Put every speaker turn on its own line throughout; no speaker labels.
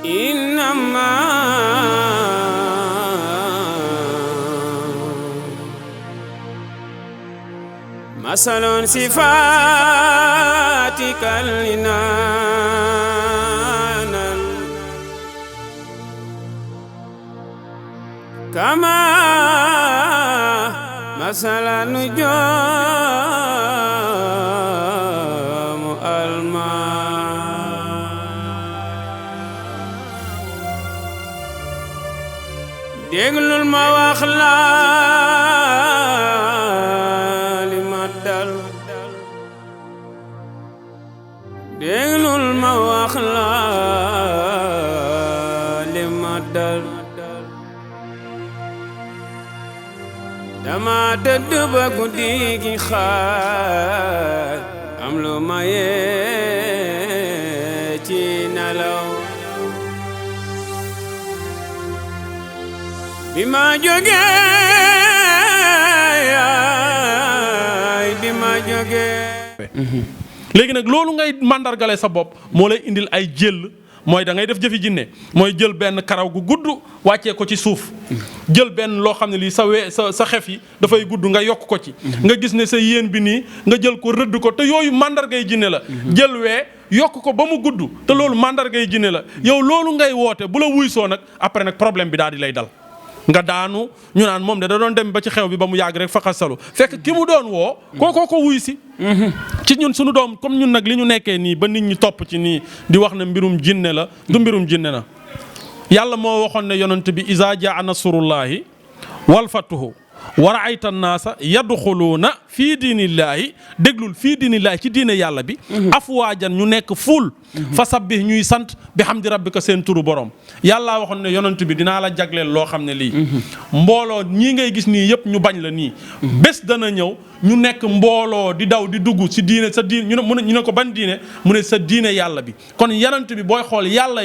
إنما مثل صفاتك لنانا كما مثل نجوم الماء déglul ma wax la li ma dal déglul ma wax la li ma dal dama tëdd ba guddi gi xaaj am lu ma yee ci nelaw bi ma jógee
léegi nag loolu ngay màndargale sa bopp moo lay indil ay jël mooy da ngay def jëfi jinne mooy jël benn karaw gu gudd wàccee ko ci suuf jël benn loo xam ne lii sa xef yi dafay gudd nga yokk ko ci nga gis ne sa yéen bi nii nga jël ko rëdd ko te yooyu màndargay jinne la jël wee yokk ko ba mu gudd te loolu màndargay jinne la yow loolu ngay woote bu la wuy soo nag après nag problème bi daal di lay dal nga daanu ñu naan moom de da doon dem ba ci xew bi ba mu yàgg rek faxasalu fekk ki mu doon woo kookoo ko wuy si ci ñun suñu doom comme ñun nag li ñu nekkee nii ba nit ñi topp ci nii di wax ne mbirum jinne la du mbirum jinne na yàlla moo waxoon ne yonent bi iza jaa nasrullahi wal fatuhu wa ra'ayta an-naasa yadxuluuna fii diinillaahi déglul fii diinillaahi ci diine yàlla bi afwaajan ñu nekk fuul fa sabbih ñuy sant bi hamdi rabbika seen turu borom yàllaa waxoon ne yonent bi dinaa la jagleel loo xam ne lii mbooloo ñii ngay gis nii yëpp ñu bañ la nii bés dana ñëw ñu nekk mbooloo di daw di dugg si diine sa diine ñu ne ko ban diine mu ne sa diine yàlla bi kon yonent bi booy xool yàlla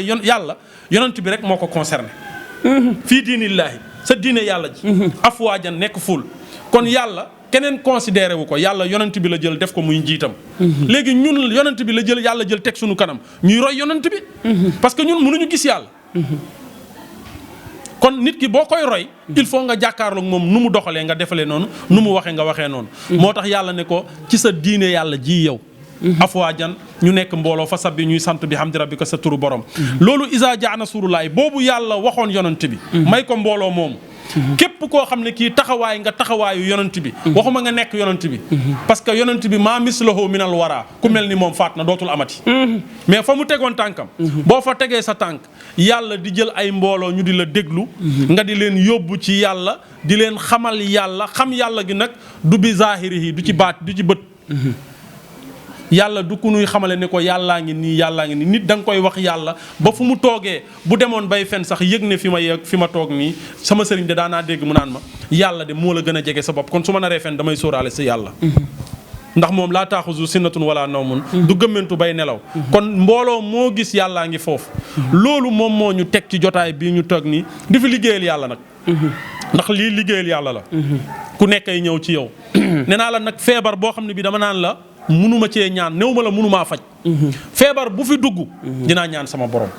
yonent bi rek moo ko concerné fii diinillaahi sa diine yàlla ji afwaajan nekk ful kon yàlla keneen considéré wu ko yàlla yonent bi la jël def ko muy njiitam léegi ñun yonent bi la jël yàlla jël teg suñu kanam ñuy roy yonent bi parce que ñun mënuñu gis yàlla kon nit ki boo koy roy il faut nga jàkkaarloog moom nu mu doxalee nga defalee noonu nu mu waxee nga waxee noonu moo tax yàlla ne ko ci sa diine yàlla ji yow afwaajan ñu nekk mbooloo fa sabbi ñuy sant bi hamdi rabbika sa turu borom loolu isa jaa nasrullahi boobu yàlla waxoon yonent bi may ko mbooloo moomu képp koo xam ne kii taxawaay nga taxawaayu yonent bi waxuma nga nekk yonent bi parce que yonent bi maa mislahu minal wara ku mel ni moom faat na dootul amati mais fa mu tegoon tànkam boo fa tegee sa tànk yàlla di jël ay mbooloo ñu di la déglu nga di leen yóbbu ci yàlla di leen xamal yàlla xam yàlla gi nag du bi zahirihi du ci baat du ci bët yàlla du ku nuy xamale ne ko yàllaa ngi nii nit da nga koy wax yàlla ba fu mu toogee bu demoon bay fen sax yëg ne fi ma toog nii sama sëriñ de daanaa dégg mu naan ma yàlla de moo la gën a jege sa bopp kon su ma naree fen damay sóoraale si yàlla ndax moom laa taaxuzu sinnatun wala nawmun du gëmmentu bay nelaw kon mbooloo moo gis yàllaa ngi foofu loolu moom moo ñu teg ci jotaay bii ñu toog nii di fi liggéeyal yàlla nag ndax lii liggéeyal yàlla la ku nekk ay ñëw ci yow nee naa la nag feebar boo xam ne bi dama naan la munuma cee ñaan néew ma la munumaa faj feebar bu fi dugg dinaa ñaan sama borom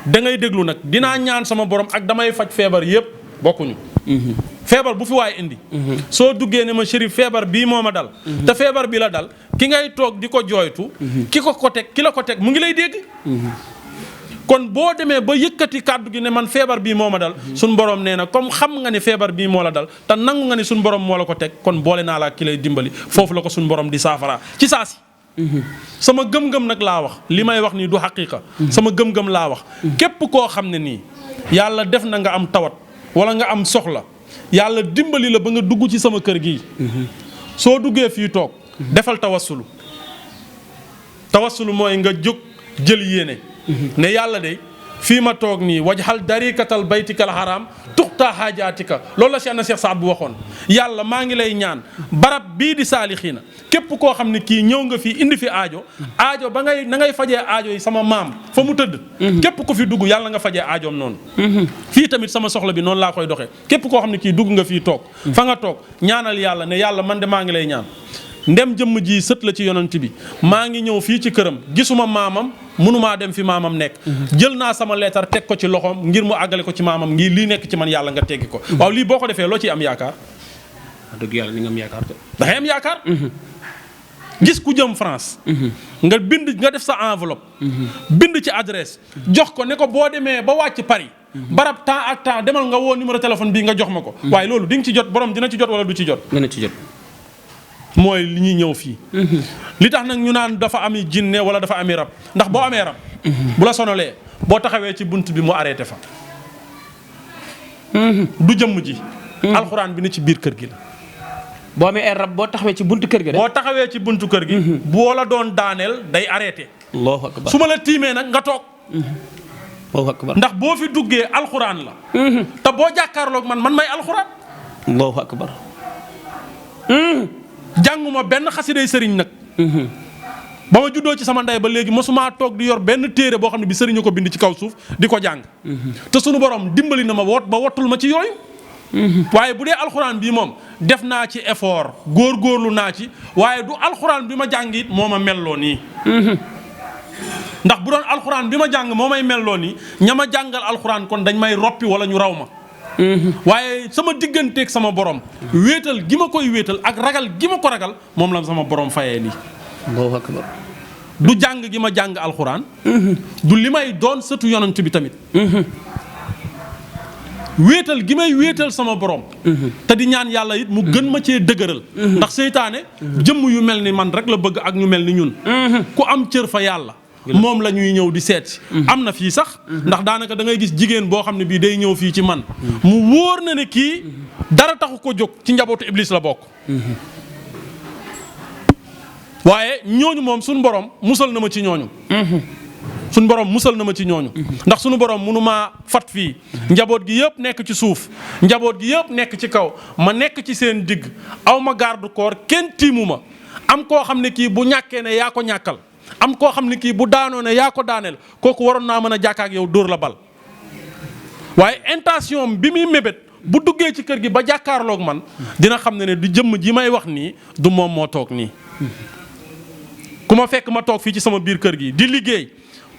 da ngay déglu nag dinaa ñaan sama borom ak damay faj feebar yëpp bokkuñu feebar bu fi waaye indi soo duggee ne ma Chérif feebar bii moo ma dal te feebar bi la dal ki ngay toog di ko jooytu ki la ko teg mu ngi lay dégg kon boo demee ba yëkkati kàddu gi ne man feebar bii moo ma dal suñ borom nee na comme xam nga ne feebar bii moo la dal te nangu nga ne suñ borom moo la ko teg kon boole naa la ki lay dimbali foofu la ko suñ borom di saafara ci saasi sama gëm-gëm nag laa wax li may wax nii du xaqiiqa sama gëm-gëm laa wax képp koo xam ne nii yàlla def na nga am tawat wala nga am soxla yàlla dimbali la ba nga dugg ci sama kër gii soo duggee fii toog defal tawassulu mooy nga jóg jël yéene ne yàlla de fii ma toog nii wajhal darikatal baytikal haram tuxta hajaatika loolu la Cheikh Saad bu waxoon yàlla maa ngi lay ñaan barab bii di saalixiina képp koo xam ne kii ñëw nga fii indi fi aajo ba na ngay fajee aajo yi sama maam fa mu tëdd képp ku fi dugg yàlla nga fajee aajoom noonu fii tamit sama soxla bi noonu laa koy doxee képp koo xam ne kii dugg nga fii toog fa nga toog ñaanal yàlla ne yàlla man de maa ngi lay ñaan ndem jëmm ji sët la ci yonent bi maa ngi ñëw fii ci këram gisuma maamam mënumaa dem fi maamam nekk jël naa sama leetar teg ko ci loxoom ngir mu àggale ko ci maamam ngir lii nekk ci man yàlla nga teggi ko waaw lii boo ko defee loo ciy am yaakaar
dëgg yàlla ni nga am yaakaar de.
da ngay am yaakaar gis ku jëm France nga def sa enveloppe bind ci adresse jox ko ne ko boo demee ba wàcc Paris barab temps ak temps demal nga woo numéro téléphone bii nga jox ma ko waaye loolu di nga ci jot borom dina ci jot wala du ci jot
dina ci jot
mooy li ñuy ñëw fii li tax nag ñu naan dafa ami jinne wala dafa ami rab ndax boo amee rab bu la sonalee boo taxawee ci bunt bi mu arrêté fa du jëmm ji alxuraan bi ne ci biir kër gi la
boo amee ay rab boo taxawee ci buntu kër gi
boo taxawee ci buntu kër gi boo la doon daaneel day arrêté
allahu akbar
su ma la tiimee nag nga toog
allahu akbar
ndax boo fi duggee alxuraan la te boo jàkkaarloog man may alxuraan
allahu akbar
jànguma benn xasiday sëriñ nag ba ma juddoo ci sama ndey ba léegi mosuma toog di yor benn téere boo xam ne bi sëriñu ko bind ci kaw suuf di ko jàng te sunu borom dimbali na ma ba wottul ma ci yooyu waaye bu dee alxuraan bii moom def naa ci effort góorgóorlu naa ci waaye du alxuraan bi ma jàng it moo ma melloo nii ndax bu doon alxuraan bi ma jàng moo may melloo nii ña ma jàngal alxuraan kon dañ may roppi wala ñu raw ma waaye sama digganteeg sama borom wéetal gi ma koy wéetal ak ragal gi ma ko ragal moom la sama borom fayee lii
allahu akbar
du jàng gi ma jàng alxuraan du li may doon sëtu yonent bi tamit wéetal gi may wéetal sama borom te di ñaan yàlla it mu gën ma cee dëgëral ndax seytaane jëmm yu mel ni man rek la bëgg ak ñu mel ni ñun ku am cër fa yàlla moom la ñuy ñëw di seet am na fii sax ndax daanaka da ngay gis jigéen boo xam ne bii day ñëw fii ci man mu wóor na ne kii dara taxu ko jóg ci njabootu iblis la bokk waaye ñooñu moom suñu borom musal na ma ci ñooñu suñu borom musal na ma ci ñooñu ndax suñu borom mënu maa fat fii njaboot gi yëpp nekk ci suuf njaboot gi yëpp nekk ci kaw ma nekk ci seen digg aw ma garde corps kenn tiimu ma am koo xam ne kii bu ñàkkee ne yaa ko ñàkkal am koo xam ne kii bu daanoo ne yaa ko daaneel kooku waroon naa mën a jàkkaak yow dóor la bal waaye intention bi muy mébét bu duggee ci kër gi ba jàkkaarloog man dina xam ne du jëmm ji may wax nii du moom moo toog nii ku ma fekk ma toog fii ci sama biir kër gi di liggéey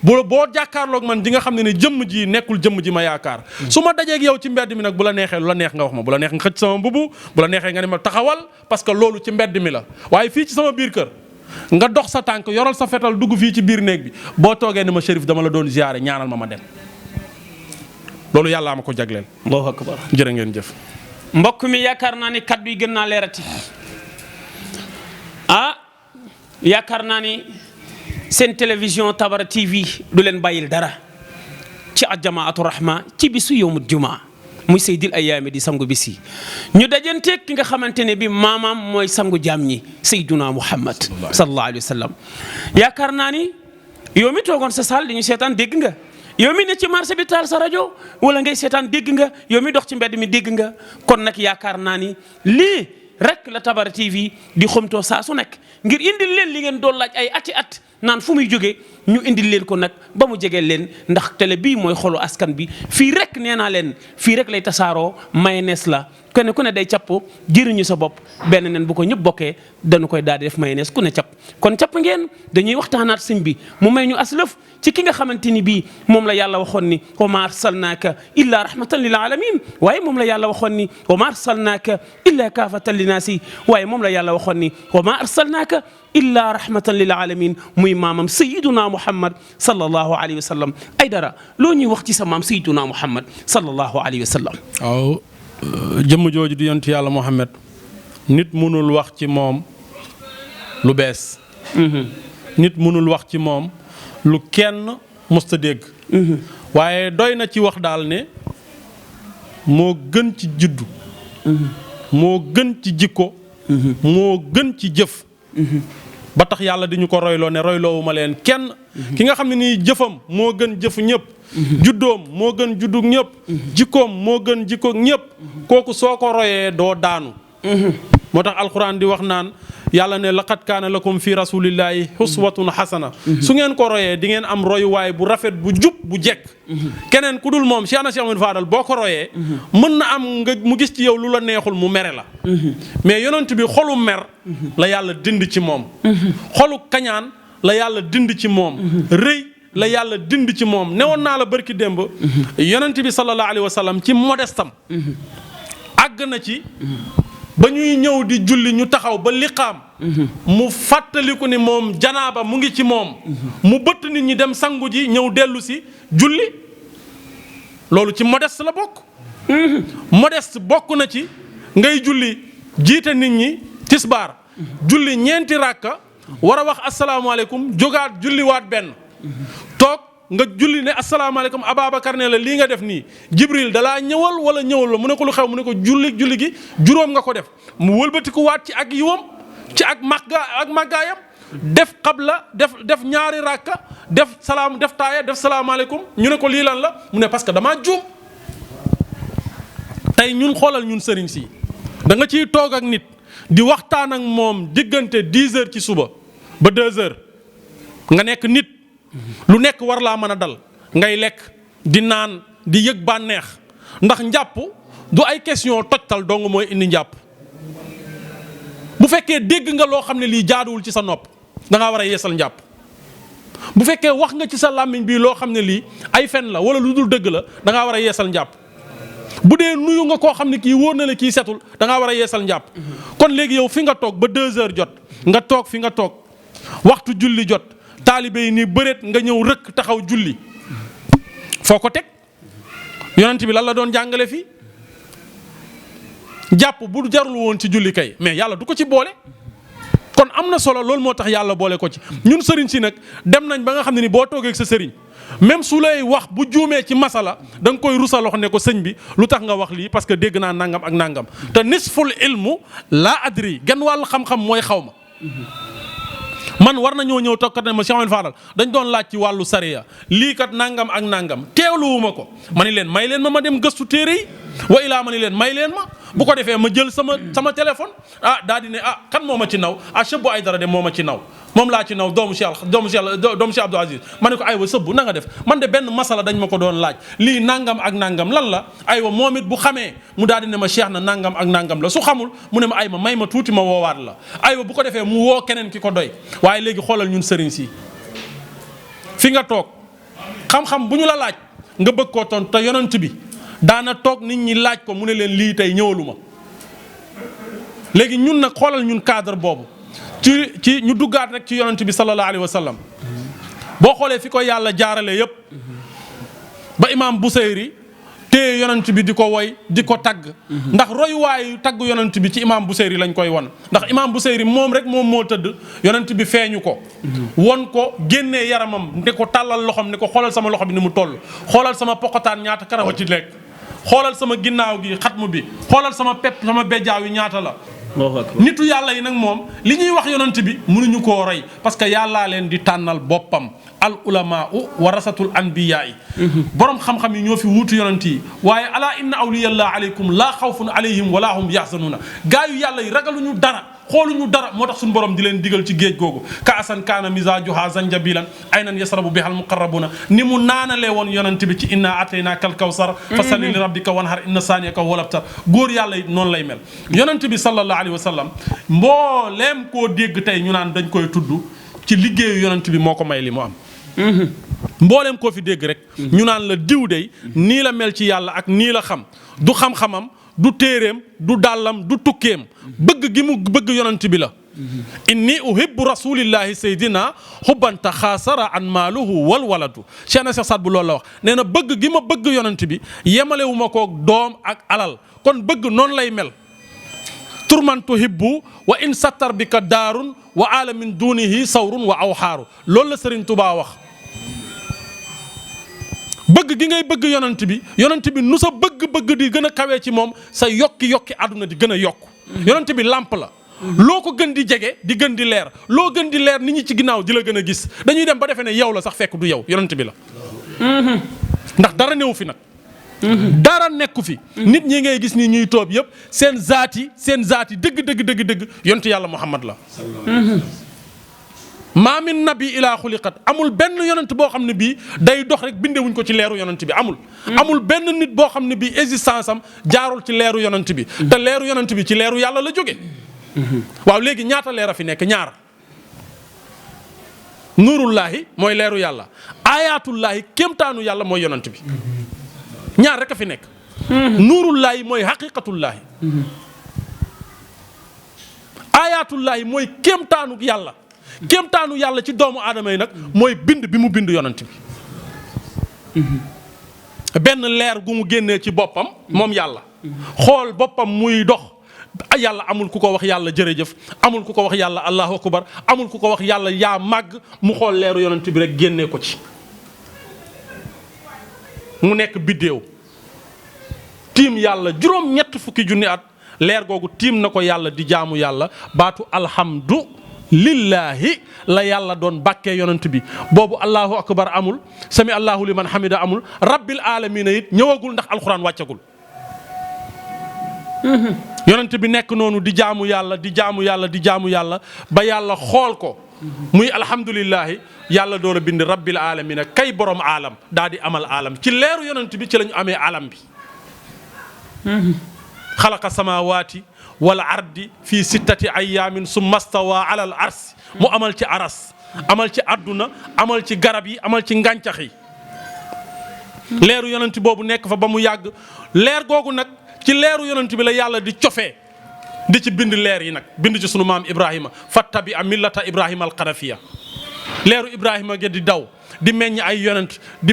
boo jàkkaarloog man di nga xam ne jëmm ji nekkul jëmm ji ma yaakaar su ma dajeeg yow ci mbedd mi nag bu la neexee lu la neex nga wax ma bu la neex nga xëcc sama mbubu bu la neexee nga ne ma taxawal parce que loolu ci mbedd mi la waaye fii ci sama biir kër nga dox sa tànk yoral sa fetal dugg fii ci biir néeg bi boo toogee ne ma Chérif dama la doon ziyaare ñaanal ma dem loolu yàllaa ma ko jagleel.
allahu akbar
jërë ngeen jëf.
mbokk mi yaakaar naa ni kaddu yi gën naa leerati yaakaar naa ni seen télévision Tabara TV du leen bàyyil dara ci Jamaatu Rahma ci bisu yawmul jumaa muy Seydil Ayaami di sangu bis yi ñu dajanteeg ki nga xamante ne bi maamaam mooy sangu jaam ñi Seyduna Muhammad sallallahu alayhi wa sallam yaakaar naa ni yow mi toogoon sa saal di ñu seetaan dégg nga yow mi ne ci marché bi taal sa rajo wala ngay seetaan dégg nga yow mi dox ci mbedd mi dégg nga kon nag yaakaar naa ni lii rek la Tabara TV di xomtoo saa su nekk ngir indil leen li ngeen doon laaj ay ati at naan fu muy jógee ñu indil leen ko nag ba mu jegee leen ndax télé bii mooy xolu askan bi fii rek nee naa leen fii rek lay tasaaroo mayonnaise la kenn ku ne day capp jëriñu sa bopp benn nen bu ko ñëpp bokkee dañu koy daal di def mayonnaise ku ne capp kon capp ngeen dañuy waxtaanaat sëñ bi mu may ñu aslëf ci ki nga xamante ni bii moom la yàlla waxoon ni wa ma arsalnaaka illa rahmatan lil alamin waaye moom la yàlla waxoon ni wa ma arsalnaaka illa kaafatan linnaasi waaye moom la yàlla waxoon ni wa ma arsalnaaka illa rahmatan lil alamin muy maamam sayiduna muhammad sallallahu alayhi wa sallam ay dara loo ñuy wax ci sa maam sayiduna muhammad sallallahu alayhi wa sallam.
waaw jëmm jooju di yonent yàlla Muhammad nit mënul wax ci moom lu bees. nit mënul wax ci moom lu kenn musta dégg. waaye doy na ci wax daal ne moo gën ci juddu. moo gën ci jikko. moo gën ci jëf. ba tax yàlla di ñu ko royloo ne royloowuma leen kenn. ki nga xam ne nii jëfam moo gën jëfu ñëpp. juddoom moo gën juddug ñëpp. jikkoom moo gën jikkoog ñëpp. kooku soo ko royee doo daanu. moo tax alxuraan di wax naan yàlla ne laqad kaana lakum fi rasulillahi uswatun hasana su ngeen ko royee di ngeen am royuwaay bu rafet bu jub bu jekk keneen ku dul moom Cheikh Ahmadou Fadal boo ko royee mën na am nga mu gis ci yow lu la neexul mu mere la mais yonent bi xolu mer la yàlla dind ci moom xolu kañaan la yàlla dind ci moom rëy la yàlla dind ci moom newoon naa la barki démb yonent bi sallallahu alayhi wa sallam ci modestam àgg na ci ba ñuy ñëw di julli ñu taxaw ba liqaam mu fàttaliku ni moom janaaba mu ngi ci moom mu bëtt nit ñi dem sangu ji ñëw dellu si julli loolu ci modeste la bokk modeste bokk na ci ngay julli jiite nit ñi tisbaar julli ñeenti ràkka war a wax asalaamaaleykum jógaat julliwaat benn toog nga julli ne asalaamaaleykum Ababacar ne la lii nga def nii Jibril dalaa ñëwal wala ñëwal la mu ne ko lu xew mu ne ko julli gi juróom nga ko def mu wëlbatiku waat ci ak yiwam ci ak màggaayam def xabla def ñaari ràkka def taaya def salaamaaleykum ñu ne ko lii lan la mu ne parce que damaa juum tey ñun xoolal ñun sëriñ si da nga ciy toog ak nit di waxtaan ak moom diggante 10 heures ci suba ba 2 heures nga nekk nit lu nekk war laa mën a dal ngay lekk di naan di yëg bànneex ndax njàpp du ay question tojtal dong mooy indi njàpp bu fekkee dégg nga loo xam ne lii jaaduwul ci sa nopp da ngaa war a yeesal njàpp bu fekkee wax nga ci sa làmmiñ bii loo xam ne lii ay fen la wala lu dul dëgg la da ngaa war a yeesal njàpp bu dee nuyu nga koo xam ne kii wóor na la kii setul da ngaa war a yeesal njàpp kon léegi yow fi nga toog ba 2 heures jot nga toog fi nga toog waxtu julli jot taalibe yi ni bëreet nga ñëw rëkk taxaw julli foo ko teg yonent bi lan la doon jàngale fii jàpp bu jarul woon ci julli kay mais yàlla du ko ci boole kon am na solo loolu moo tax yàlla boole ko ci ñun sëriñ si nag dem nañ ba nga xam ne ni boo toogee ak sa sëriñ même su lay wax bu juumee ci masala da nga koy rusalox ne ko sëñ bi lu tax nga wax lii parce que dégg naa nangam ak nangam te nisful ilmu laa adri genn wàllu xam-xam mooy xaw ma man war nañoo ñëw toog kat ne ma Cheikh Ahmadou Fadal dañ doon laaj ci wàllu sariya lii kat nangam ak nangam teewluwuma ko ma ni leen may leen ma dem gëstu téere yi wa ilaa ma ni leen may leen ma bu ko defee ma jël sama téléphone daa di ne kan moo ma ci naw Chebbu Aïdara de moo ma ci naw moom laa ci naw doomu Cheikh Abdou Aziz ma ne ko aywa sëbbu na nga def man de benn masala dañ ma ko doon laaj lii nangam ak nangam lan la aywa moom it bu xamee mu daal di ne ma Cheikh na nangam ak nangam la su xamul mu ne ma aywa may ma tuuti ma woowaat la aywa bu ko defee mu woo keneen ki ko doy waaye léegi xoolal ñun sëriñ si fi nga toog xam-xam bu ñu la laaj nga bëgg koo ton te yonent bi daana toog nit ñi laaj ko mu ne leen lii tey ñëwaluma léegi ñun nag xoolal ñun cadre boobu ci ñu duggaat rek ci yonent bi sallallahu alayhi wa sallam boo xoolee fi ko yàlla jaarale yépp ba imaam Busayri téye yonent bi di ko woy di ko tagg ndax royuwaayu tagg yonent bi ci imaam Busayri lañ koy won ndax imaam Busayri moom rek moom moo tëdd yonent bi feeñu ko won ko génnee yaramam ne ko tàllal loxom ne ko xoolal sama loxo bi ni mu toll xoolal sama poqotaan ñaata karawa ci lekk xoolal sama ginnaaw gi xatmu bi xoolal sama pepp sama bejjaaw yi ñaata la nitu yàlla yi nag moom li ñuy wax yonent bi mënuñu koo roy parce que yàllaa leen di tànnal boppam al ulamaa warasatul anbiyaa yi borom xam-xam yi ñoo fi wuutu yonent yi waaye alaa inna awliyallah aleykum laa xawfun alayhim wala hum yaxzanuuna gaa yu yàlla yi ragaluñu dara xooluñu dara moo tax suñu borom di leen digal ci géej googu kaasan kaana misaajuha zanjabilan aynan yasrabu bihal muqarrabuna ni mu naanalee woon yonent bi ci inna ataynaaka al kawsar fa salli li rabbika wanhar inna saaniyaka huwal abtar góor yàlla yi noonu lay mel yonent bi sallallahu alayhi wa sallam mbooleem koo dégg tey ñu naan dañ koy tudd ci liggéeyu yonent bi moo ko may li mu am mbooleem koo fi dégg rek ñu naan la diw dey nii la mel ci yàlla ak nii la xam du xam-xamam du téeréem du dàllam du tukkeem bëgg gi mu bëgg yonent bi la inni uhibbu rasulillahi saydina xubbanta xaasara an maaluhu wal waladu Cheikh na Cheikh Saad bu loolu la wax nee na bëgg gi ma bëgg yonent bi yemalewu ma koog doom ak alal kon bëgg noonu lay mel turman tuhibbu wa in sattar bika daarun wa ala min dunihi sawrun wa awxaaru loolu la Serigne Touba wax bëgg gi ngay bëgg yonent bi nu sa bëgg-bëgg di gën a kawee ci moom sa yokki àdduna di gën a yokk yonent bi làmp la loo ko gën di jege di gën di leer loo gën di leer nit ñi ci ginnaaw di la gën a gis dañuy dem ba defee ne yow la sax fekk du yow yonent bi la ndax dara néew fi nag dara nekku fi. nit ñi ngay gis nii ñuy toob yëpp seen zaati dëgg yontu yàlla Muhammad la. maa min nabi ilaa xuliqat amul benn yonent boo xam ne bii day dox rek bindewuñ ko ci leeru yonent bi amul. amul benn nit boo xam ne bii existence am jaarul ci leeru yonent bi te leeru yonent bi ci leeru yàlla la jóge waaw léegi ñaata leer a fi nekk ñaar. nuurullaahi mooy leeru yàlla ayaatullaahi kéemtaanu yàlla mooy yonent bi ñaar rek a fi nekk. nuurullaahi mooy haqiqatullaahi. ayaatullaahi mooy kéemtaanu yàlla. kéemtaanu yàlla ci doomu aadama yi nag mooy bind bi mu bind yonent bi. benn leer gu mu génnee ci boppam moom yàlla. xool boppam muy dox. yàlla amul ku ko wax yàlla jërëjëf amul ku ko wax yàlla allahu akbar amul ku ko wax yàlla yaa màgg mu xool leeru yonent bi rek génnee ko ci. mu nekk biddéew tiim yàlla juróom-ñett fukki junni at leer googu tiim na ko yàlla di jaamu yàlla baatu alhamdu lillahi la yàlla doon bàkkee yonent bi boobu allahu akbar amul sami allahu liman hamida amul rabbil alamina it ñëwagul ndax alxuraan wàccagul. yonent bi nekk noonu di jaamu yàlla ba yàlla xool ko muy alhamdulillahi yàlla door a bind rabbil alamina kay borom aalam daa di amal aalam ci leeru yonent bi ci la ñu amee aalam bi. xalaqa samawati wal ardi fii sittati ayaamin summa stawa ala al ars mu amal ci aras amal ci adduna amal ci garab yi amal ci ngàncax yi. leeru yonent boobu nekk fa ba mu yàgg leer googu nag. ci leeru yonent bi la yàlla di cofee di ci bind leer yi nag bind ci sunu maam Ibrahima fattabi a millata Ibrahima alqarafiya leeru Ibrahima gi di daw di meññ ay yonent di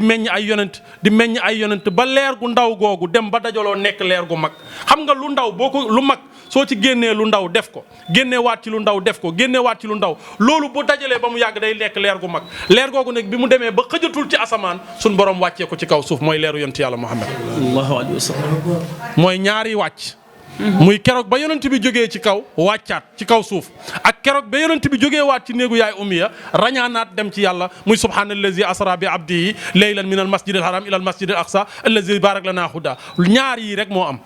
meññ ay yonent ba leer gu ndaw googu dem ba dajaloo nekk leer gu mag xam nga lu ndaw boo ko lu mag soo ci génnee lu ndaw def ko génnee waat ci lu ndaw def ko génnee waat ci lu ndaw loolu bu dajalee ba mu yàgg day nekk leer gu mag leer googu nag bi mu demee ba xëjatul ci asamaan suñ borom wàccee ko ci kaw suuf mooy leeru yonent yàlla Muhammad sallallahu alayhi wa sallam mooy ñaari wàcc muy keroog ba yonent bi jógee ci kaw wàccaat ci kaw suuf ak keroog ba yonent bi jógee waat ci néegu yaay Umiya rañaanaat dem ci yàlla muy subhaanallazi asra bi abdihi laylan min al masjid al haram ila al masjid al aqsa allazi barak lana huda ñaar yi rek moo am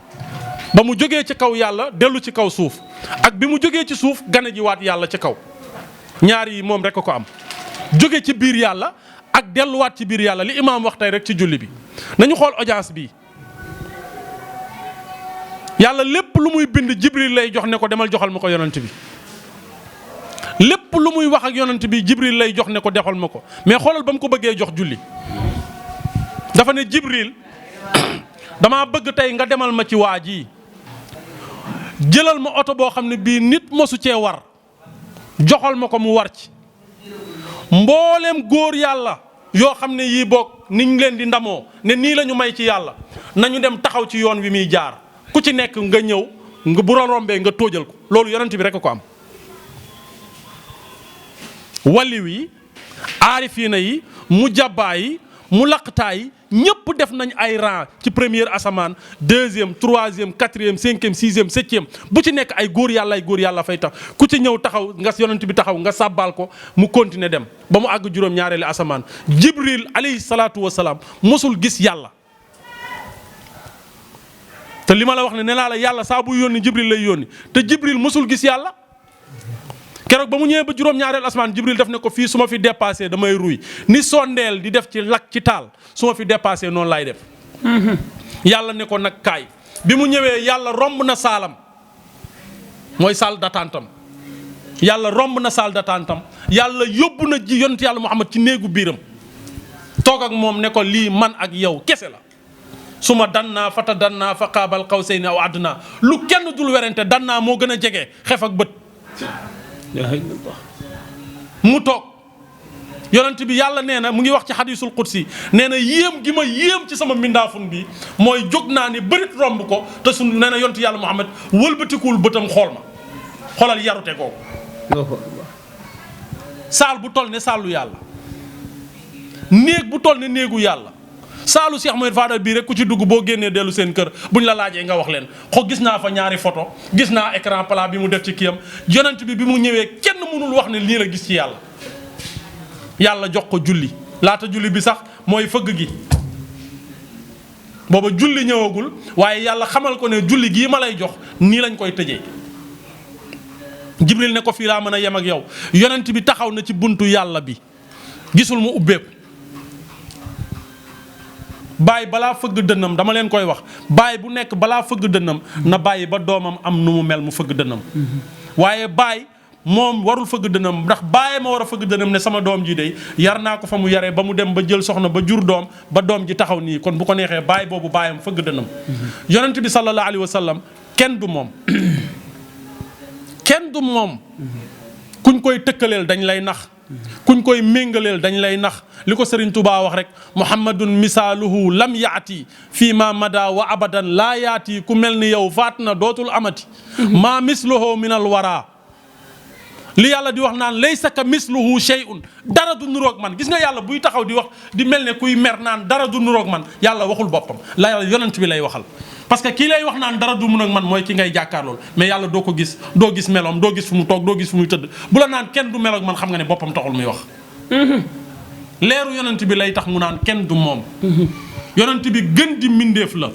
ba mu jógee ci kaw yàlla dellu ci kaw suuf ak bi mu jógee ci suuf gane ji waat yàlla ci kaw ñaar yi moom rek ko am jóge ci biir yàlla ak delluwaat ci biir yàlla li imaam wax tey rek ci julli bi nañu xool audience bi yàlla lépp lu muy bind jibril lay jox ne ko demal joxal ma ko yonent bi lépp lu muy wax ak yonent bi jibril lay jox ne ko defal ma ko mais xoolal ba mu ko bëggee jox julli dafa ne jibril damaa bëgg tey nga demal ma ci waa ji jëlal ma oto boo xam ne bii nit mosu cee war joxal ma ko mu war ci mbooleem góor yàlla yoo xam ne yii boog niñ leen di ndamoo ne nii la ñu may ci yàlla nañu dem taxaw ci yoon wi muy jaar ku ci nekk nga ñëw nga bu rombee nga tóojal ko loolu yonent bi rek ko am. waliw yi aarifiina yi mujabbaa yi mu laqtaa yi ñëpp def nañ ay rang ci première asamaan deuxième troisième quatrième cinquième sixième septième bu ci nekk ay góor yàlla fay tax ku ci ñëw taxaw nga yonent bi taxaw nga sàbbaal ko mu continuer dem ba mu àgg juróom ñaareeli asamaan jibril alayhi salaatu wasalaam mosul gis yàlla te li ma la wax ne naa la yàlla saa buy yónni jibril lay yónni te jibril mosul gis yàlla keroog ba mu ñëwee ba juróom ñaareel asamaan jibril daf ne ko fii su ma fi dépassé damay ruy ni sondeel di def ci lakk ci taal su ma fi dépassé noonu laay def yàlla ne ko nag kaay bi mu ñëwee yàlla romb na saalam mooy salle d'attente am yàlla romb na salle d'attente am yàlla yóbbu na ji yonent yàlla Muhammad ci néegu biiram toog ak moom ne ko lii man ak yow kese la su ma dannaa fata dannaa fa qaabal qawsayni aw adnaa lu kenn dul werante dannaa moo gën a jege xef ak bët mu toog yonent bi yàlla nee na mu ngi wax ci xadiisul qudsi nee na yéem gi ma yéem ci sama mbindaafun bi mooy jóg naa ni bërit romb ko te su nee na yonent yàlla Muhammad wëlbatikuwul bëtam xool ma xoolal yarute googu saal bu toll ne saalu yàlla néeg bu toll ne néegu yàlla saalu Cheikh Mouhamed Fadal bii rek ku ci dugg boo génnee dellu seen kër buñ la laajee nga wax leen gis naa fa ñaari photo gis naa écran plat bi mu def ci kiyam yonent bi mu ñëwee kenn mënul wax ne lii la gis ci yàlla yàlla jox ko julli laata julli bi sax mooy fëgg gi booba julli ñëwagul waaye yàlla xamal ko ne julli gii ma lay jox nii lañ koy tëjee. Jibril ne ko fii laa mën a yem ak yow yonent bi taxaw na ci buntu yàlla bi gisul mu ubbeeku. baay balaa fëgg dënnam dama leen koy wax baay bu nekk balaa fëgg dënnam na bàyyi ba doomam am nu mu mel mu fëgg dënnam. waaye baay moom warul fëgg dënnam ndax baay ma war a fëgg dënnam ne sama doom ji de yar naa ko fa mu yaree ba mu dem ba jël soxna ba jur doom ba doom ji taxaw nii kon bu ko neexee baay boobu baayam fëgg dënnam. yonent bi sallallahu alayhi wa sallam kenn du moom. kenn du moom. kuñ koy tëkkaleel dañ lay nax. kuñ koy méngaleel dañ lay nax li ko Serigne Touba wax rek muhammadun misaaluhu lam yaati fii ma mada wa abadan laa yaati ku mel ni yow faat na dootul amati. maa misluhu min al wara li yàlla di wax naan laysa ka misluhu shay'un dara du nuroog man gis nga yàlla buy taxaw di wax di mel ne kuy mer naan dara du nuroog man yàlla waxul boppam la yàlla yonent bi lay waxal. parce que kii lay wax naan dara du mun ak man mooy ki ngay jàkkaarlool mais yàlla doo ko gis doo gis meloom doo gis fu mu toog doo gis fu muy tëdd bu la naan kenn du mel ak man xam nga ne boppam taxul muy wax. leeru yonent bi lay tax mu naan kenn du moom. yonent bi gën di mindeef la.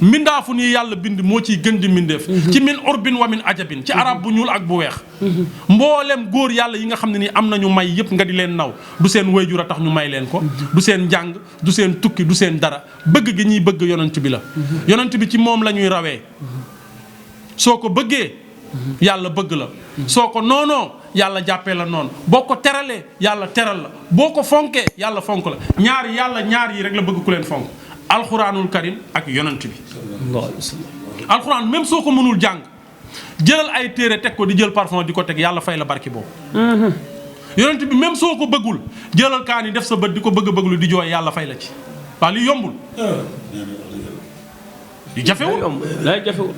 mindaafu nii yàlla bind moo ciy gën di mindeef. ci min urbin wa min ajabin ci arab bu ñuul ak bu weex. mboolem góor yàlla yi nga xam ne nii am nañu may yëpp nga di leen naw du seen wayjur a tax ñu may leen ko. du seen njàng du seen tukki du seen dara bëgg gi ñuy bëgg yonent bi la. yonent bi ci moom la ñuy rawee. soo ko bëggee yàlla bëgg la. soo ko noonoo yàlla jàppee la noonu boo ko teralee yàlla teral la boo ko fonkee yàlla fonk la ñaar yi rek la bëgg ku leen fonk. alxuraanul karim ak yonent bi. alxuraan même soo ko mënul jàng jëlal ay téere teg ko di jël parfum di ko teg yàlla fay la barki boobu. yonent bi même soo ko bëggul jëlal kaan yi def sa bët di ko bëglu di jooy yàlla fay la ci waaw li yombul. li jafewul
lay jafewul.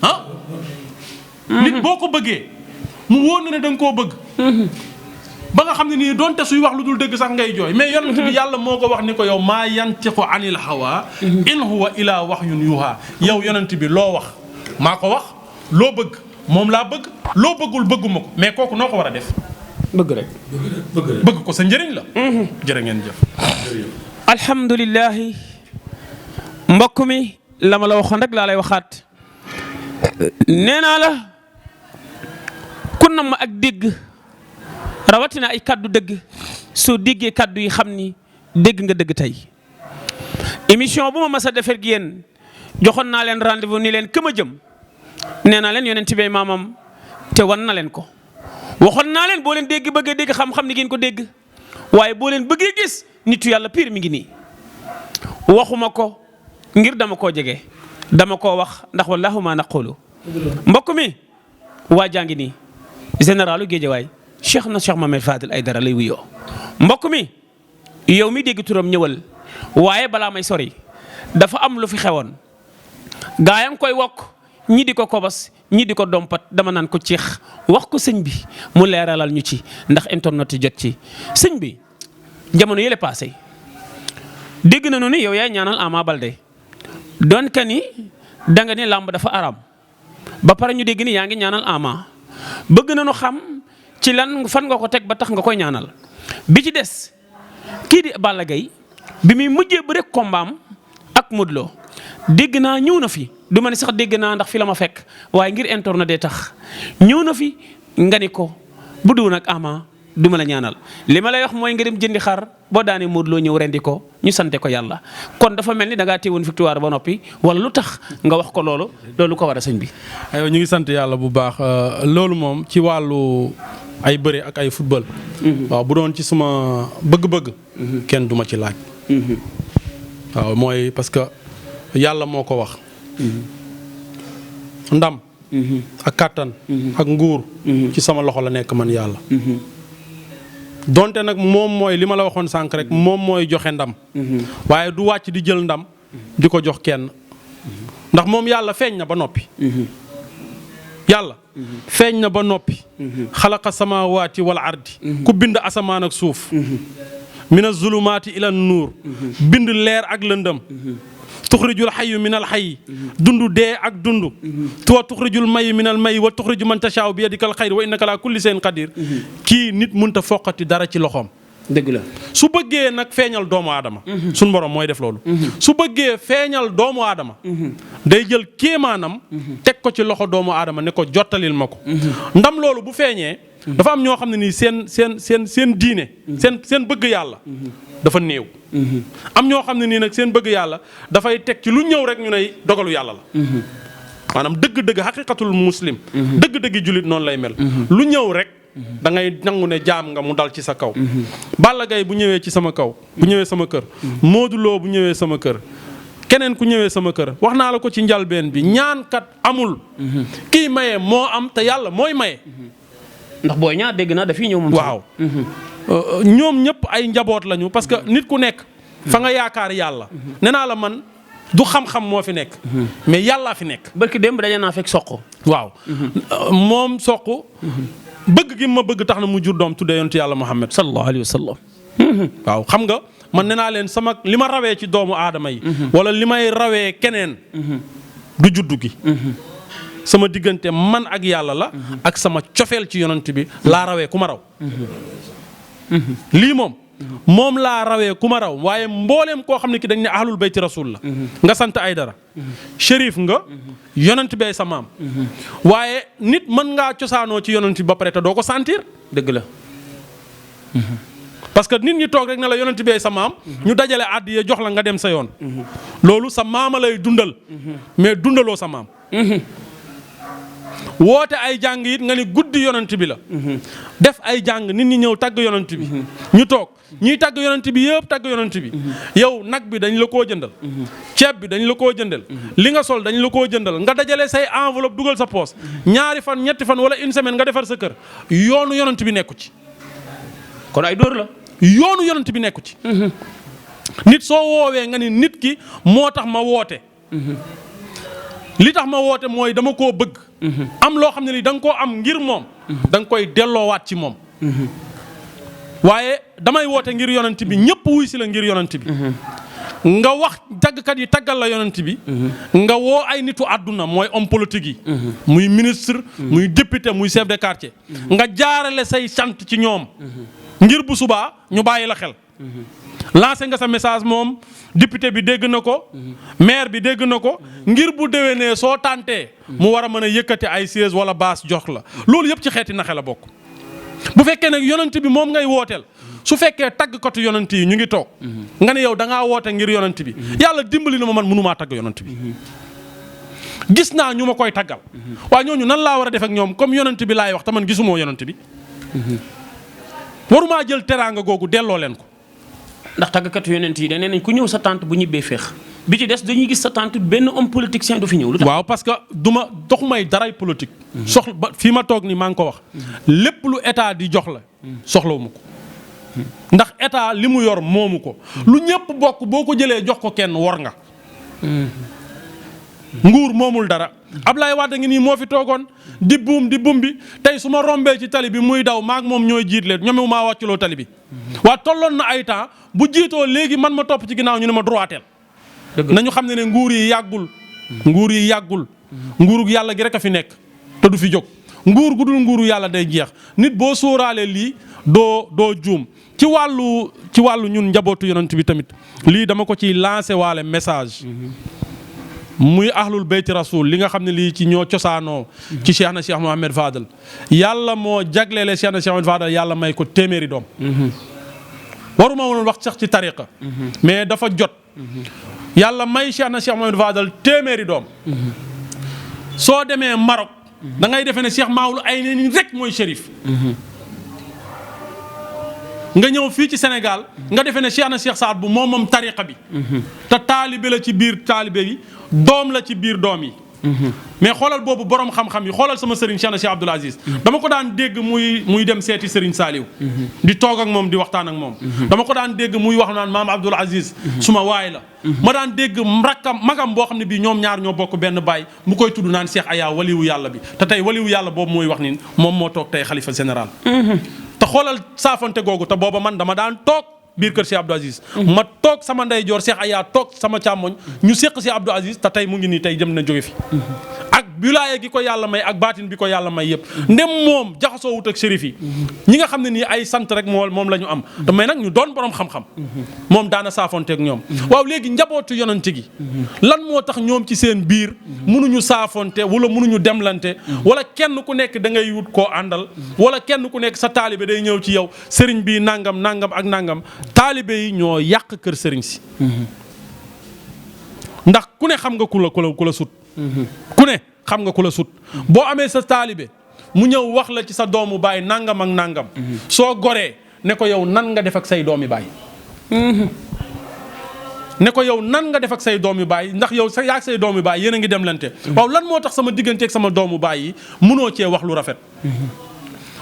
ah. nit boo ko bëggee mu wóor na ne da nga koo bëgg. ba nga xam ne nii donte suy wax lu dul dëgg sax ngay jooy mais yonent bi yàlla moo ko wax ni ko yow maa yantiqu anil hawa in huwa ila wahyun yuha yow yonent bi loo wax maa ko wax loo bëgg moom laa bëgg loo bëggul bëgguma ko mais kooku noo ko war a def.
bëgg rek.
bëgg ko sa njëriñ la. jërë ngeen jëf.
alhamdulilah mbokk mi la ma la waxoon rek laa lay waxaat nee naa la ku nam ma ak dégg. rawatina ay kaddu dëgg soo déggee kaddu yi xam ni dégg nga dëgg tey émission bu ma mas a defee ak yéen joxoon naa leen rendez-vous ni leen këm a jëm nee naa leen yonent bi maamam te wan na leen ko waxoon naa leen boo leen dégg bëggee dégg xam-xam ni ngeen ko dégg waaye boo leen bëggee gis nitu yàlla pire mi ngi nii waxuma ko ngir dama koo jege dama koo wax ndax wallahu ma naqulu mbokk mi waa jaa ngi nii généralu Géejawaay cheikh na cheikh Mohamed Fadel Aidara lay wuyoo mbokk mi yow mi dégg turam ñëwal waaye balaa may sori dafa am lu fi xewoon gaa yaa ngi koy wokk ñi di ko kobos ñi di ko dompat dama naan ko ceex wax ko sëñ bi mu leeralal ñu ci ndax internet yi jot ci sëñ bi jamono yële passé dégg nañu ni yow yaay ñaanal Ama Baldé doon ka ni danga ni làmb dafa araam ba pare ñu dégg ni yaa ngi ñaanal Ama bëgg nañu xam ci lan fan nga ko teg ba tax nga koy ñaanal bi ci des kii di Balla Gaye bi muy mujjee ba rek kombaam ak Modou Lo dégg naa ñëw na fi du ma ne sax dégg naa ndax fi la ma fekk waaye ngir internet dee tax ñëw na fi nga ni ko bu dul nag Ama du ma la ñaanal li ma lay wax mooy nga dem jëndi xar boo daanee Modou Lo ñëw rendi ko ñu sante ko yàlla kon dafa mel ni da ngaa téewoon victoire ba noppi wala lu tax nga wax ko loolu ko war a sëñ bi.
aywa ñu ngi sant yàlla bu baax loolu moom ci wàllu ay bëre ak ay football. waaw bu doon ci suma bëgg-bëgg. kenn duma ci laaj. waaw mooy parce que yàlla moo ko wax. ndam. ak kàttan. ak nguur. ci sama loxo la nekk man yàlla. donte nag moom mooy li ma la waxoon sànq rek moom mooy joxe ndam. waaye du wàcc di jël ndam. di ko jox kenn. ndax moom yàlla feeñ na ba noppi. yàlla feeñ na ba noppi. xalaqa samaawaati wal ardi. ku bind asamaan ak suuf. mina zulumaati ila nuur. bind leer ak lëndëm. tuxrijul xayu minal xayi. dund dee ak dund. wa tuxrijul mayi minal mayi wa tuxriju man tashaaw bi yadikal xayr wa innaka laa kulli seen qadir. kii nit mënta foqati dara ci loxoom.
dëgg la.
su bëggee nag feeñal doomu aadama. suñu borom mooy def loolu. su bëggee feeñal doomu aadama. day jël kéemaanam. teg ko ci loxo doomu aadama ne ko jottalil ma ko. ndam loolu bu feeñee. dafa am ñoo xam ne nii seen diine. seen bëgg yàlla. dafa néew. am ñoo xam ne nii nag seen bëgg yàlla dafay teg ci lu ñëw rek ñu ne dogalu yàlla la. maanaam dëgg-dëgg xaqiqatul muslim. dëgg-dëgg jullit noonu lay mel. lu ñëw rek. da ngay nangu ne jaam nga mu dal ci sa kaw. Balla Gaye bu ñëwee ci sama kaw. bu ñëwee sama kër. Modou Lo bu ñëwee sama kër. keneen ku ñëwee sama kër wax naa la ko ci njalbeen bi ñaankat amul. kii maye moo am te yàlla mooy maye.
ndax booy ñaar dégg naa dafiy ñëw moom.
waaw ñoom ñëpp ay njaboot lañu parce que nit ku nekk. fa nga yaakaar yàlla. nee naa la man du xam-xam moo fi nekk. mais yàllaa fi nekk.
barki démb daje naa fekk soq.
waaw moom soq. bëgg gi ma bëgg tax na mu jur doom tuddee yonent yàlla Muhammad
sallallahu alayhi wa sallam.
waaw xam nga man nee naa leen sama li ma rawee ci doomu aadama yi. wala li may rawee keneen. du juddu gi. sama diggante man ak yàlla la. ak sama cofeel ci yonent bi laa rawee ku ma raw. lii moom laa rawee ku ma raw waaye mbooleem koo xam ne ki dañ ne ahlul bayti rasul la. nga sant ay dara. shérif nga. yonent bee sa maam. waaye nit mën ngaa cosaanoo ci yonent bi ba pare te doo ko sentir.
dëgg la.
parce que nit ñi toog rek ne la yonent bee sa maam. ñu dajale àddiya jox la nga dem sa yoon. loolu sa maama lay dundal. mais dundaloo sa maam. woote ay jàng it nga ni guddi yonent bi la. def ay jàng nit ñi ñëw tagg yonent bi. ñu toog ñiy tagg yonent bi yëpp tagg yonent bi. yow nag bi dañ la koo jëndal. ceeb bi dañ la koo jëndal. li nga sol dañ la koo jëndal nga dajale say enveloppe dugal sa poos ñaari fan ñetti fan wala une semaine nga defar sa kër yoonu yonent bi nekku ci.
kon ay dóor la.
yoonu yonent bi nekku ci. nit soo woowee nga ni nit ki moo tax ma woote. li tax ma woote mooy dama koo bëgg. am loo xam ne ni da nga koo am ngir moom. da nga koy delloowaat ci moom. waaye damay woote ngir yonent bi ñëpp wuy si la ngir yonent bi. nga wax tàggkat yi taggal la yonent bi. nga woo ay nitu àdduna mooy homme politique yi. muy ministre. muy député muy chef de quartier. nga jaarale say sant ci ñoom. ngir bu subaa ñu bàyyi la xel. lancé nga sa message moom député bi dégg na ko. maire bi dégg na ko. ngir bu déwénee soo tàntee. mu war a mën a yëkkati ay siège wala baas jox la loolu yëpp ci xeeti naxe la bokk. bu fekkee nag yonent bi moom ngay wooteel su fekkee taggkatu yonent yi ñu ngi toog. nga ne yow da ngaa woote ngir yonent bi. yàlla dimbali na ma man mënumaa tagg yonent bi. gis naa ñu ma koy taggal. waaye ñooñu nan laa war a def ak ñoom comme yonent bi laay wax te man gisumoo yonent bi. warumaa jël teraanga googu delloo leen ko.
ndax tàggkatu yonent yi nee nañ ku ñëw sa tante bu ñibbee féex bi ci des dañuy gis sa tante benn homme politicien du fi ñëw. lu tax
waaw parce que doxumay daray politique. soxla ba fii ma toog nii maa ngi ko wax. lépp lu état di jox la. soxlawuma ko. ndax état li mu yor moomu ko. lu ñëpp bokk boo ko jëlee jox ko kenn war nga. nguur moomul dara. Ablaye Wade ngi nii moo fi toogoon di buum bi tey su ma rombee ci tali bi muy daw maak moom ñooy jiit leen ñoom maa wàcculoo tali bi. waa tolloon na ay temps bu jiitoo léegi man ma topp ci ginnaaw ñu ne ma droiteel. nañu xam ne nguur yi yàggul. nguur yi yàggul. nguurug yàlla gi rek a fi nekk te du fi jóg. nguur gu dul nguuru yàlla day jeex nit boo sóoraalee lii doo juum ci wàllu ñun njabootu yonent bi tamit lii dama ko ciy lancé waale message. muy ahlul bayti rasul li nga xam ne lii ci ñoo cosaanoo. ci Cheikh na Cheikh Mohamed Fadel yàlla moo jagleele Cheikh na Cheikh Mohamed Fadel yàlla may ko téeméeri doom. waruma woon wax sax ci tariqa. mais dafa jot. yàlla may Cheikh na Cheikh Mohamed Fadel téeméeri doom. soo demee Maroc. da ngay defee ne Cheikh Maoul ay neen rek mooy shérif. nga ñëw fii ci Sénégal nga defee ne Cheikh na Cheikh Saad bu moom tariqa bi. te taalibe la ci biir taalibe yi doom la ci biir doom yi. mais xoolal boobu borom xam-xam yi xoolal sama sëriñ Cheikh na Cheikh Abdoul Aziz dama ko daan dégg muy dem seeti sëriñ Saliou. di toog ak moom di waxtaan ak moom. dama ko daan dégg muy wax naan maam Abdoul Aziz suma waay la. ma daan dégg magam boo xam ne bii ñoom ñaar ñoo bokk benn baay mu koy tudd naan Cheikh Aya waliwu yàlla bi te tey waliwu yàlla boobu mooy wax ni moom moo toog tey xalifa général. te xoolal saafante googu te booba man dama daan toog biir kër Cheikh Abdou Aziz ma toog sama ndeyjoor Cheikh Aya toog sama càmmoñ ñu séq Cheikh Abdou Aziz te tey mu ngi nii tey jëm na jóge fi ak wilaaya gi ko yàlla may ak baatin bi ko yàlla may yëpp ndem moom jaxasoo wut ak shérif yi ñi nga xam ne nii ay sant rek moom la ñu am te mais nag ñu doon borom xam-xam moom daana saafonteeg ñoom waaw léegi njabootu yonante gi lan moo tax ñoom ci seen biir mënuñu saafonte wala mënuñu demlante wala kenn ku nekk da ngay wut koo àndal wala kenn ku nekk sa taalibe day ñëw ci yow sëriñ bi nangam nangam ak nangam taalibe yi ñoo yàq kër sëriñ si ndax ku ne xam nga ku la sut ku ne xam nga ku la sut boo amee sa taalibe mu ñëw wax la ci sa doomu baay nangam ak nangam soo goree ne ko yow nan nga def ak say doomi baay ne ko yow nan nga def ak say doomi baay ndax yow sa yaag say doomi baay yéen a ngi demlante waaw lan moo tax sama digganteeg sama doomu baay yi mënoo cee wax lu rafet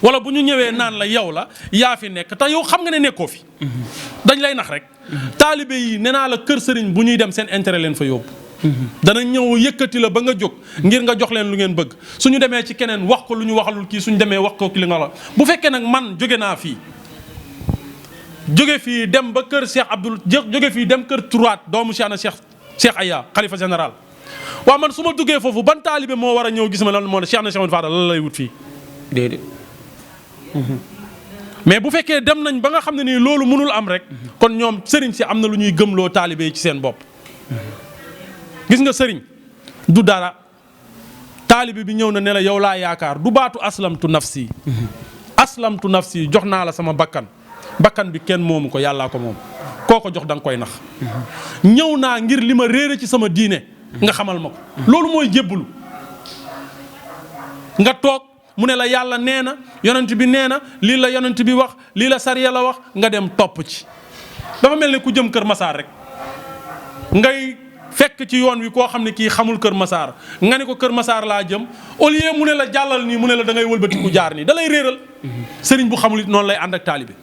wala bu ñu ñëwee naan la yow la yaa fi nekk te yow xam nga ne nekkoo fi dañ lay nax rek taalibe yi nee naa la kër sëriñ bu ñuy dem seen intérêt leen fa yóbbu dana ñëw yëkkati la ba nga jóg ngir nga jox leen lu ngeen bëgg suñu demee ci keneen wax ko lu ñu waxalul kii suñu demee wax ko ki li nga la bu fekkee nag man jóge naa fii jóge fii dem ba kër Cheikh Abdoul jóge fii dem kër Touraat doomu Cheikh na Cheikh Aya xalifa général waaw man su ma duggee foofu ban taalibe moo war a ñëw gis ma lan moo ne Cheikh na Cheikh Fadal lan lay wut fii
déedéet
mais bu fekkee dem nañ ba nga xam ne nii loolu mënul am rek kon ñoom sëriñ si am na lu ñuy gëmloo taalibe yi ci seen bopp gis nga sëriñ du dara taalibe bi ñëw na ne la yow laa yaakaar du baatu aslamtu nafsi jox naa la sama bakkan bi kenn moomu ko yàllaa ko moom koo ko jox da nga koy nax ñëw naa ngir li ma réere ci sama diine nga xamal ma ko loolu mooy jébbulu nga toog mu ne la yàlla nee na yonent bi nee na lii la yonent bi wax lii la sariya la wax nga dem topp ci dafa mel ne ku jëm Kër Masaar rek ngay fekk ci yoon wi koo xam ne kii xamul Kër Masaar nga ne ko Kër Masaar laa jëm au lieu mu ne la jàllal nii mu ne la da ngay wëlbati ku jaar nii da lay réeral sëriñ bu xamul it noonu lay ànd ak taalibe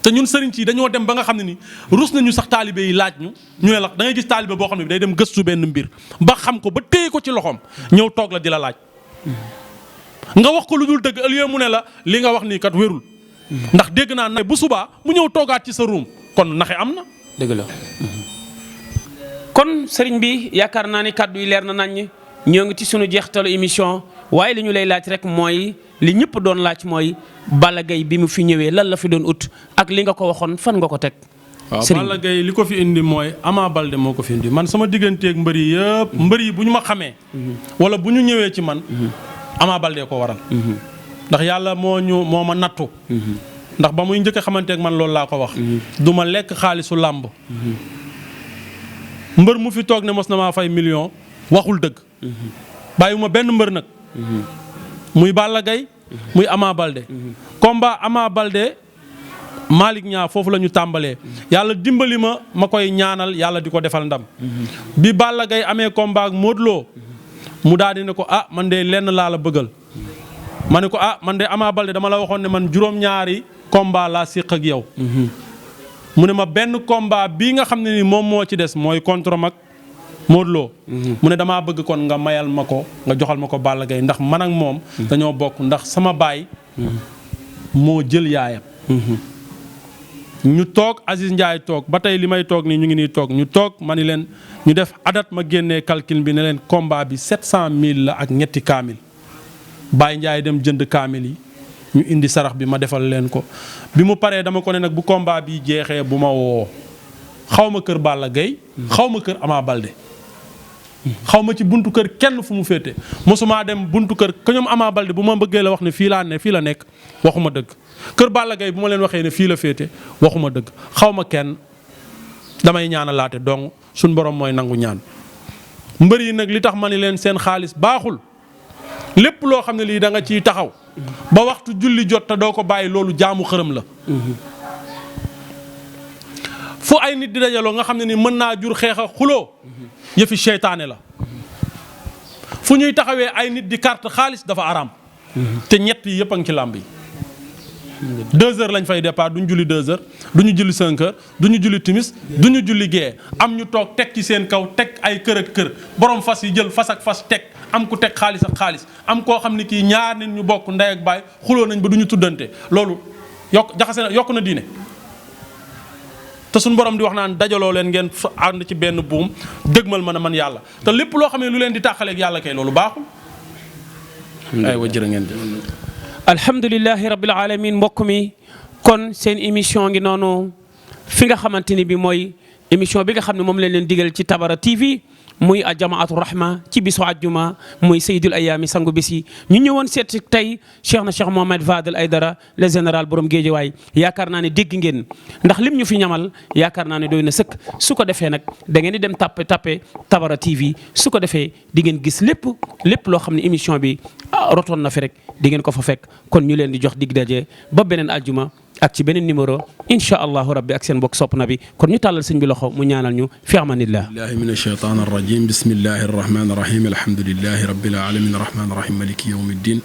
te ñun sëriñ ci dañoo dem ba nga xam ne ni rus nañu sax taalibe yi laaj ñu ne la da ngay gis taalibe boo xam ne day dem gëstu benn mbir ba xam ko ba téye ko ci loxoom ñëw toog la di la laaj nga wax ko lu dul dëgg au lieu mu ne la li nga wax nii kat wérul ndax dégg naa ne bu subaa mu ñëw toogaat ci sa ruum kon naxe am na
dëgg la kon sëriñ bi yaakaar naa ni kàddu yi leer na nañ ñoo ngi ci sunu jeextalu émission waaye li ñu lay laaj rek mooy li ñëpp doon laaj mooy Balla Gaye bi mu fi ñëwee lan la fi doon ut ak li nga ko waxoon fan nga ko teg.
waaw Balla Gaye li ko fi indi mooy Ama Baldé moo ko fi indi man sama digganteeg mbër yi yëpp mbër yi bu ñu ma xamee. wala bu ñu ñëwee ci man. Ama Baldé ko waral. ndax yàlla moo ma nattu. ndax ba muy njëkk a xamanteeg man loolu laa ko wax. du ma lekk xaalisu làmb. mbër mu fi toog ne mos na maa fay million waxul dëgg. bàyyiwuma benn mbër nag. muy Balla Gaye muy Ama Baldé. combat Ama Baldé Malick Niang foofu la ñu tàmbalee. yàlla dimbali ma koy ñaanal yàlla di ko defal ndam. bi Balla Gaye amee combat ak Modou Lo mu daal di ne ko man de lenn laa la bëggal. ma ne ko man de Ama Baldé dama la waxoon ne man juróom-ñaari combat laa séq ak yow. mu ne ma benn combat bii nga xam ne ni moom moo ci des mooy contre mag Modou Lo mu ne damaa bëgg kon nga mayal ma ko nga joxal ma ko Balla Gaye ndax man ak moom dañoo bokk ndax sama baay moo jël yaayam. ñu toog Aziz Ndiaye toog ba tey li may toog nii ñu ngi nii toog ñu toog ma ni leen ñu def adat ma génnee calcul bi ne leen combat bi 700000 la ak ñetti kaamil Baye Ndiaye dem jënd kaamil yi ñu indi sarax bi ma defal leen ko bi mu paree dama ko ne nag bu combat bi jeexee bu ma woo xaw ma kër Balla Gaye xaw ma kër Ama Baldé xaw ma ci buntu kër kenn fu mu féete mosuma dem buntu kër ka ñoom Ama Baldé bu ma bëggee la wax ne fii la nekk waxuma dëgg kër Balla Gaye bu ma leen waxee ne fii la féete waxuma dëgg xaw ma kenn damay ñaanalaate donc suñ borom mooy nangu ñaan mbër yi nag li tax ma ni leen seen xaalis baaxul lépp loo xam ne lii da nga ciy taxaw ba waxtu julli jot te doo ko bàyyi loolu jaamu xërëm la. fu ay nit di dajaloo nga xam ne ni mën naa jur xeex a xuloo yëfi seytaane la fu ñuy taxawee ay nit di carte xaalis dafa araam te ñett yi yëpp a ngi ci làmb yi 2 heures lañ fay départ duñu julli 2 heures duñu julli 5 heures duñu julli timis duñu julli gée am ñu toog teg ci seen kaw teg ay kër ak kër borom fas yi jël fas ak fas teg am ku teg xaalis ak xaalis am koo xam ne kii ñaar nit ñu bokk ndey ak baay xuloo nañ ba duñu tuddante loolu yokk na diine te suñu borom di wax naan dajaloo leen ngeen ànd ci benn buum dëgmal mën a man yàlla te lépp loo xam ne lu leen di tàqaleeg yàlla kay loolu baaxul. aywa jërë ngeen jëf.
alhamdulilahi rabbil alamin mbokk mi kon seen émission ngi noonu fi nga xamante ni bi mooy émission bi nga xam ne moom lañ leen digal ci Tabara TV muy Jamaatu Rahma ci bisu àjjuma muy Seydul Ayaami sangu bis yi ñu ñëwoon seet tey Cheikh Mohamed Fadel Aidara le général borom Géejawaay yaakaar naa ne dégg ngeen ndax lim ñu fi ñamal yaakaar naa ne doy na sëkk su ko defee nag da ngeen di dem tappe Tabara TV su ko defee di ngeen gis lépp loo xam ne émission bi rotoon na fi rek di ngeen ko fa fekk kon ñu leen di jox dig daje ba beneen àjjuma ak ci beneen numéro incha allahu rabbi ak seen mbokk sopp na bi kon ñu tàllal sëñ bi loxo mu ñaanal ñu fi amanillah
billahi min ashaytan arrajim bismillahi arrahmani arrahim alhamdulillahi rabbil alamin arrahmani arrahim maliki yawmi ddin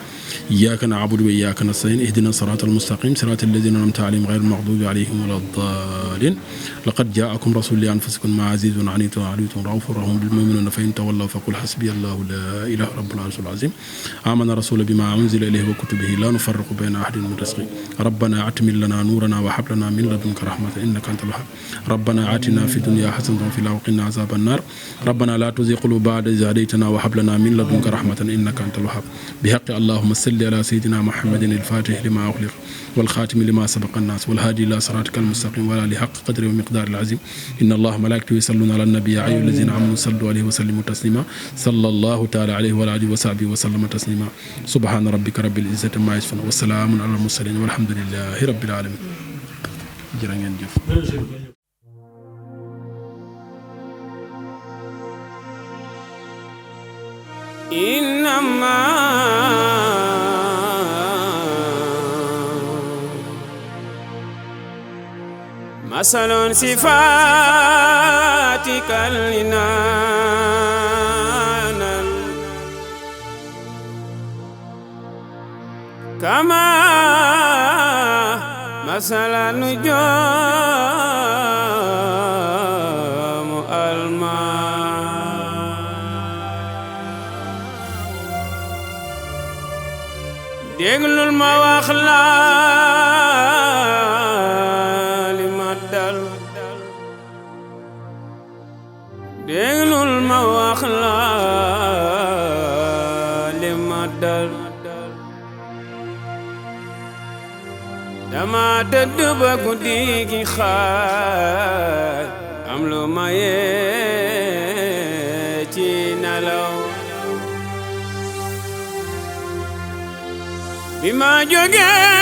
iyyaka na'budu wa iyyaka nasta'in ihdina sirata almustaqim sirata alladhina an'amta alayhim ghayril maghdubi alayhim waladdallin laqad ja'akum rasulun min anfusikum azizun alayhi wa ra'ufur rahim bil mu'minina fa in tawallaw faqul hasbiyallahu la ilaha rabbul arshil azim amana rasulu bima unzila ilayhi wa kutubihi la nufarriqu bayna ahadin min rusuli rabbana atmil لنا نورنا وهب لنا من لدنك رحمة إنك أنت الوهاب ربنا آتنا في الدنيا حسنة وفي الآخرة وقنا عذاب النار ربنا لا تزغ قلوبنا بعد إذ هديتنا وهب لنا من لدنك رحمة إنك أنت الوهاب بحق اللهم صل على سيدنا محمد الفاتح لما أغلق والخاتم لما سبق الناس والهادي إلى صراطك المستقيم وعلى آله حق قدره ومقدار العظيم إن الله ملائكته يصلون على النبي يا أيها الذين آمنوا صلوا عليه وسلموا تسليما صلى الله تعالى عليه وعلى آله وصحبه وسلم تسليما سبحان ربك رب العزة عما يصفون والسلام على المرسلين والحمد لله رب العالمين jërë ngeen jëf.
إنما مثل صفاتك لنانا كما مثل نجوم الماء déglul ma wax la li ma dal déglul ma wax la li ma dal dama tëdd ba guddi gi xaaj am lu ma yee ci nelaw bi ma jógee